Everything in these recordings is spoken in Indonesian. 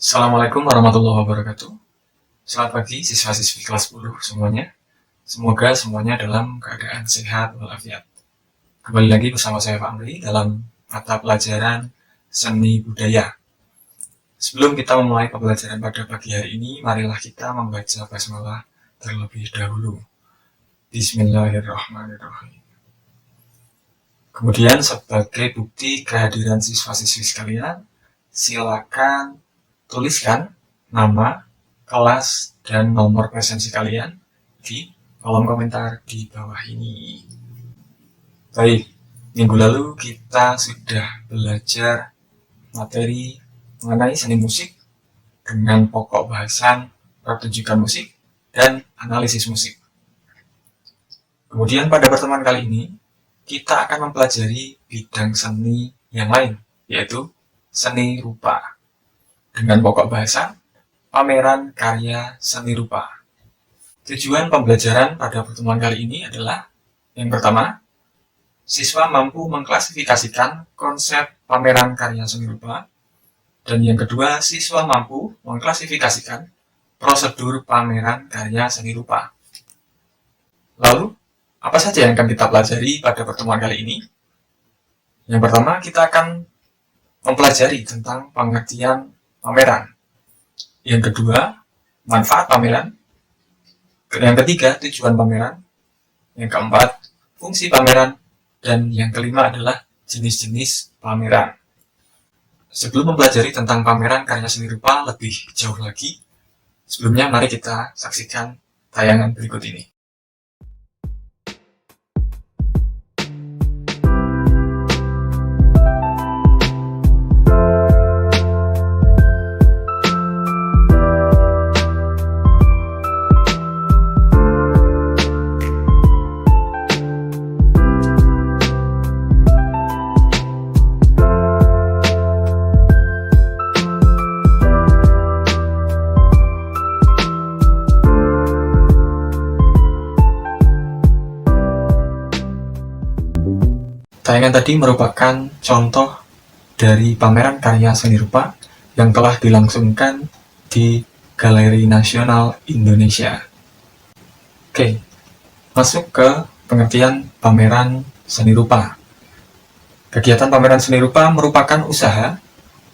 Assalamualaikum warahmatullahi wabarakatuh. Selamat pagi siswa-siswi kelas 10 semuanya. Semoga semuanya dalam keadaan sehat walafiat. Kembali lagi bersama saya Pak Amri dalam mata pelajaran seni budaya. Sebelum kita memulai pembelajaran pada pagi hari ini, marilah kita membaca basmalah terlebih dahulu. Bismillahirrahmanirrahim. Kemudian sebagai bukti kehadiran siswa-siswi sekalian, silakan tuliskan nama, kelas, dan nomor presensi kalian di kolom komentar di bawah ini. Baik, minggu lalu kita sudah belajar materi mengenai seni musik dengan pokok bahasan pertunjukan musik dan analisis musik. Kemudian pada pertemuan kali ini, kita akan mempelajari bidang seni yang lain, yaitu seni rupa. Dengan pokok bahasa, pameran karya seni rupa. Tujuan pembelajaran pada pertemuan kali ini adalah yang pertama, siswa mampu mengklasifikasikan konsep pameran karya seni rupa, dan yang kedua, siswa mampu mengklasifikasikan prosedur pameran karya seni rupa. Lalu, apa saja yang akan kita pelajari pada pertemuan kali ini? Yang pertama, kita akan mempelajari tentang pengertian pameran. Yang kedua, manfaat pameran. Yang ketiga, tujuan pameran. Yang keempat, fungsi pameran. Dan yang kelima adalah jenis-jenis pameran. Sebelum mempelajari tentang pameran karya seni rupa lebih jauh lagi, sebelumnya mari kita saksikan tayangan berikut ini. Tayangan tadi merupakan contoh dari pameran karya seni rupa yang telah dilangsungkan di Galeri Nasional Indonesia. Oke, masuk ke pengertian pameran seni rupa. Kegiatan pameran seni rupa merupakan usaha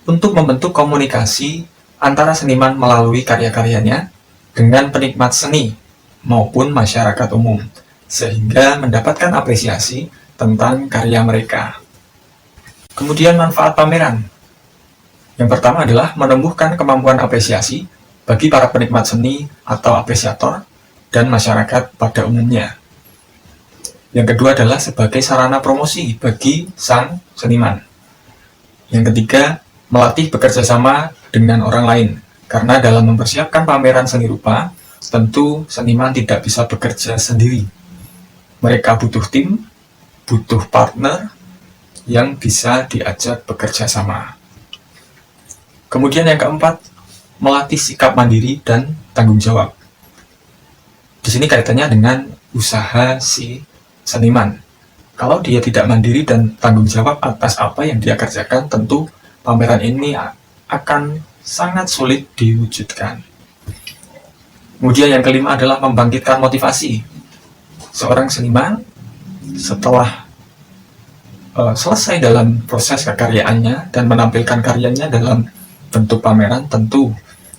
untuk membentuk komunikasi antara seniman melalui karya-karyanya dengan penikmat seni maupun masyarakat umum, sehingga mendapatkan apresiasi tentang karya mereka. Kemudian manfaat pameran. Yang pertama adalah menumbuhkan kemampuan apresiasi bagi para penikmat seni atau apresiator dan masyarakat pada umumnya. Yang kedua adalah sebagai sarana promosi bagi sang seniman. Yang ketiga, melatih bekerja sama dengan orang lain, karena dalam mempersiapkan pameran seni rupa, tentu seniman tidak bisa bekerja sendiri. Mereka butuh tim, butuh partner yang bisa diajak bekerja sama. Kemudian yang keempat, melatih sikap mandiri dan tanggung jawab. Di sini kaitannya dengan usaha si seniman. Kalau dia tidak mandiri dan tanggung jawab atas apa yang dia kerjakan, tentu pameran ini akan sangat sulit diwujudkan. Kemudian yang kelima adalah membangkitkan motivasi. Seorang seniman setelah selesai dalam proses kekaryaannya dan menampilkan karyanya dalam bentuk pameran, tentu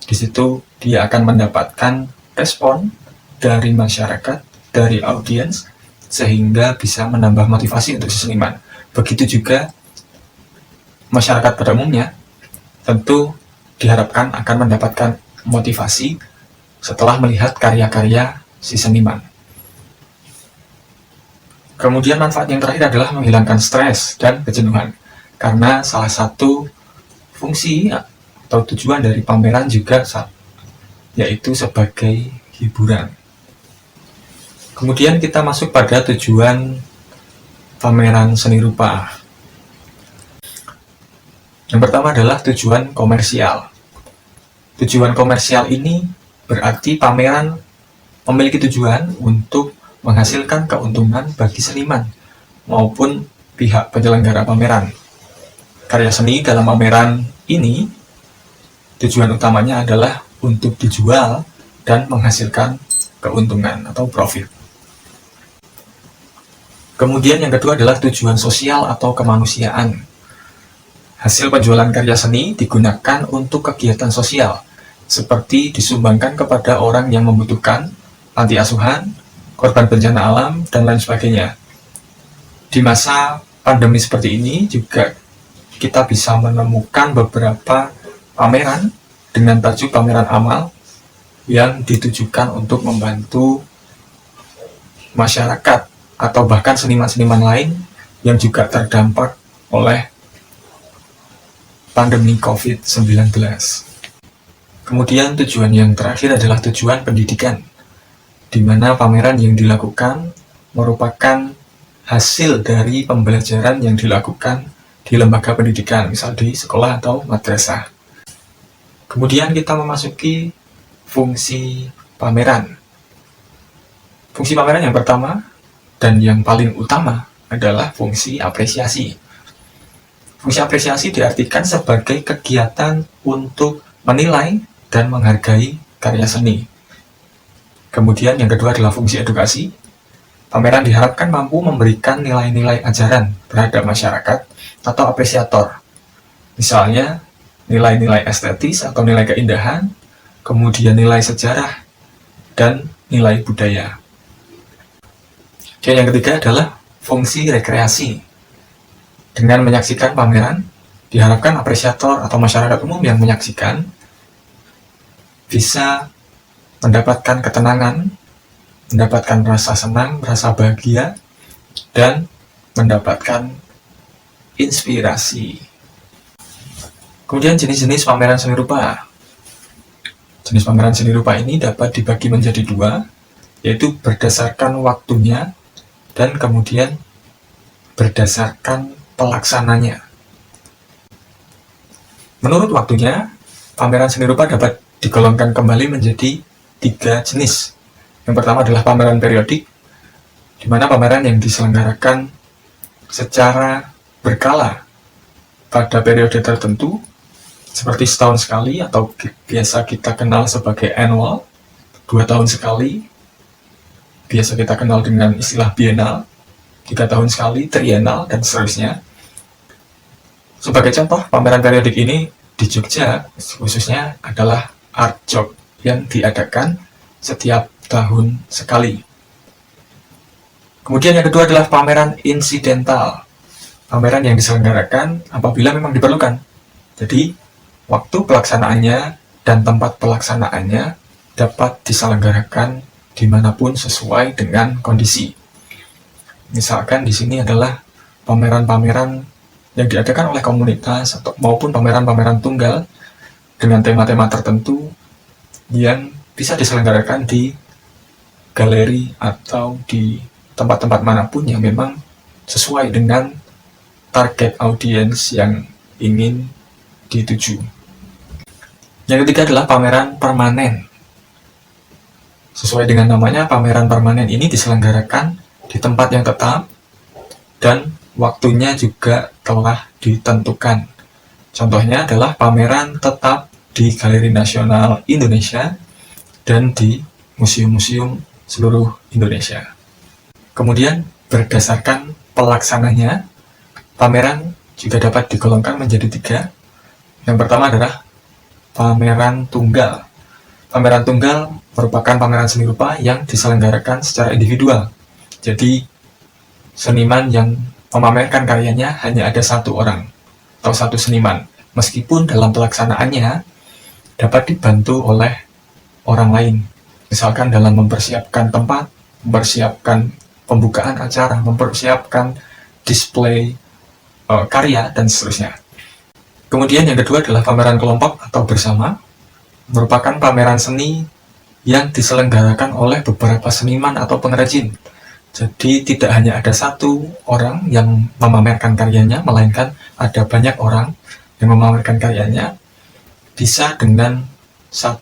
di situ dia akan mendapatkan respon dari masyarakat, dari audiens, sehingga bisa menambah motivasi untuk si seniman. Begitu juga masyarakat pada umumnya, tentu diharapkan akan mendapatkan motivasi setelah melihat karya-karya si seniman. Kemudian manfaat yang terakhir adalah menghilangkan stres dan kejenuhan, karena salah satu fungsi atau tujuan dari pameran juga yaitu sebagai hiburan. Kemudian kita masuk pada tujuan pameran seni rupa. Yang pertama adalah tujuan komersial. Tujuan komersial ini berarti pameran memiliki tujuan untuk menghasilkan keuntungan bagi seniman maupun pihak penyelenggara pameran. Karya seni dalam pameran ini tujuan utamanya adalah untuk dijual dan menghasilkan keuntungan atau profit. Kemudian yang kedua adalah tujuan sosial atau kemanusiaan. Hasil penjualan karya seni digunakan untuk kegiatan sosial, seperti disumbangkan kepada orang yang membutuhkan, panti asuhan, korban bencana alam, dan lain sebagainya. Di masa pandemi seperti ini juga kita bisa menemukan beberapa pameran dengan tajuk pameran amal yang ditujukan untuk membantu masyarakat atau bahkan seniman-seniman lain yang juga terdampak oleh pandemi COVID-19. Kemudian tujuan yang terakhir adalah tujuan pendidikan, di mana pameran yang dilakukan merupakan hasil dari pembelajaran yang dilakukan di lembaga pendidikan, misal di sekolah atau madrasah. Kemudian kita memasuki fungsi pameran. Fungsi pameran yang pertama dan yang paling utama adalah fungsi apresiasi. Fungsi apresiasi diartikan sebagai kegiatan untuk menilai dan menghargai karya seni. Kemudian yang kedua adalah fungsi edukasi. Pameran diharapkan mampu memberikan nilai-nilai ajaran terhadap masyarakat atau apresiator. Misalnya, nilai-nilai estetis atau nilai keindahan, kemudian nilai sejarah, dan nilai budaya. Dan yang ketiga adalah fungsi rekreasi. Dengan menyaksikan pameran, diharapkan apresiator atau masyarakat umum yang menyaksikan bisa mendapatkan ketenangan, mendapatkan rasa senang, rasa bahagia, dan mendapatkan inspirasi. Kemudian jenis-jenis pameran seni rupa. Jenis pameran seni rupa ini dapat dibagi menjadi dua, yaitu berdasarkan waktunya dan kemudian berdasarkan pelaksananya. Menurut waktunya, pameran seni rupa dapat digolongkan kembali menjadi 3 jenis. Yang pertama adalah pameran periodik, di mana pameran yang diselenggarakan secara berkala pada periode tertentu, seperti setahun sekali atau biasa kita kenal sebagai annual, 2 tahun sekali, biasa kita kenal dengan istilah bienal, 3 tahun sekali, trienal, dan seterusnya. Sebagai contoh, pameran periodik ini di Jogja khususnya adalah Art Jog yang diadakan setiap tahun sekali. Kemudian yang kedua adalah pameran insidental. Pameran yang diselenggarakan apabila memang diperlukan. Jadi, waktu pelaksanaannya dan tempat pelaksanaannya dapat diselenggarakan dimanapun sesuai dengan kondisi. Misalkan di sini adalah pameran-pameran yang diadakan oleh komunitas atau maupun pameran-pameran tunggal dengan tema-tema tertentu yang bisa diselenggarakan di galeri atau di tempat-tempat manapun yang memang sesuai dengan target audiens yang ingin dituju. Yang ketiga adalah pameran permanen. Sesuai dengan namanya, pameran permanen ini diselenggarakan di tempat yang tetap dan waktunya juga telah ditentukan. Contohnya adalah pameran tetap di Galeri Nasional Indonesia dan di museum-museum seluruh Indonesia. Kemudian berdasarkan pelaksananya, pameran juga dapat digolongkan menjadi 3. Yang pertama adalah pameran tunggal. Pameran tunggal merupakan pameran seni rupa yang diselenggarakan secara individual. Jadi, seniman yang memamerkan karyanya hanya ada 1 orang atau 1 seniman, meskipun dalam pelaksanaannya dapat dibantu oleh orang lain. Misalkan dalam mempersiapkan tempat, mempersiapkan pembukaan acara, mempersiapkan display karya, dan seterusnya. Kemudian yang kedua adalah pameran kelompok atau bersama, merupakan pameran seni yang diselenggarakan oleh beberapa seniman atau pengrajin. Jadi tidak hanya ada 1 orang yang memamerkan karyanya, melainkan ada banyak orang yang memamerkan karyanya, bisa dengan 1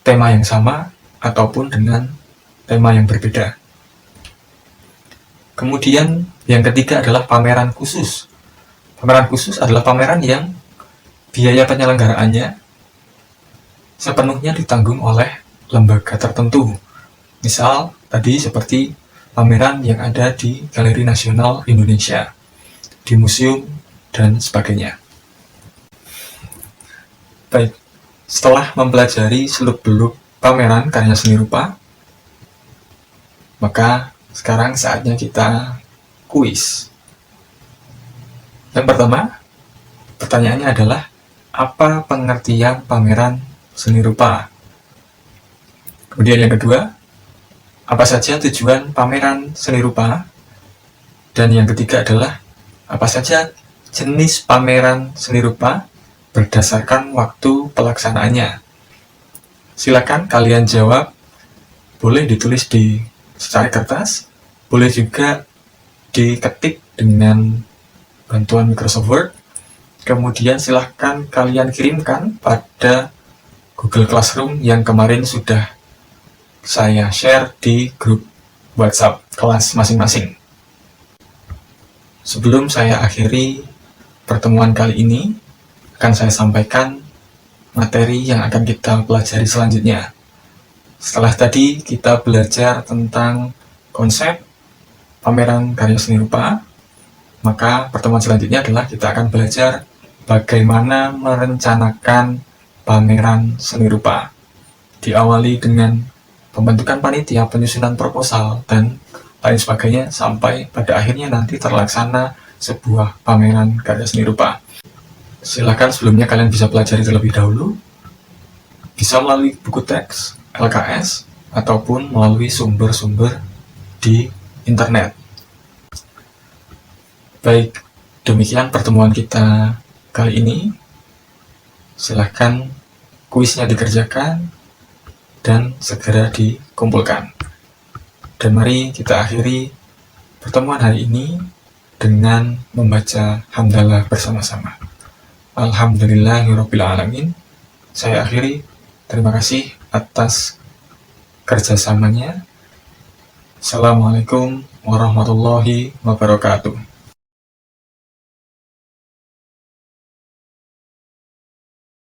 tema yang sama ataupun dengan tema yang berbeda. Kemudian yang ketiga adalah pameran khusus. Pameran khusus adalah pameran yang biaya penyelenggaraannya sepenuhnya ditanggung oleh lembaga tertentu. Misal, tadi seperti pameran yang ada di Galeri Nasional Indonesia, di museum, dan sebagainya. Baik, setelah mempelajari seluk-beluk pameran karya seni rupa, maka sekarang saatnya kita kuis. Yang pertama, pertanyaannya adalah, apa pengertian pameran seni rupa? Kemudian yang kedua, apa saja tujuan pameran seni rupa? Dan yang ketiga adalah, apa saja jenis pameran seni rupa berdasarkan waktu pelaksanaannya? Silakan kalian jawab, boleh ditulis di secari kertas, boleh juga diketik dengan bantuan Microsoft Word. Kemudian silahkan kalian kirimkan pada Google Classroom yang kemarin sudah saya share di grup WhatsApp kelas masing-masing. Sebelum saya akhiri pertemuan kali ini, akan saya sampaikan materi yang akan kita pelajari selanjutnya. Setelah tadi kita belajar tentang konsep pameran karya seni rupa, maka pertemuan selanjutnya adalah kita akan belajar bagaimana merencanakan pameran seni rupa. Diawali dengan pembentukan panitia, penyusunan proposal, dan lain sebagainya, sampai pada akhirnya nanti terlaksana sebuah pameran karya seni rupa. Silakan sebelumnya kalian bisa pelajari terlebih dahulu, bisa melalui buku teks, LKS, ataupun melalui sumber-sumber di internet. Baik, demikian pertemuan kita kali ini. Silakan kuisnya dikerjakan dan segera dikumpulkan. Dan mari kita akhiri pertemuan hari ini dengan membaca hamdalah bersama-sama. Alhamdulillahirrabbilalamin. Saya akhiri. Terima kasih atas kerjasamanya. Assalamualaikum warahmatullahi wabarakatuh.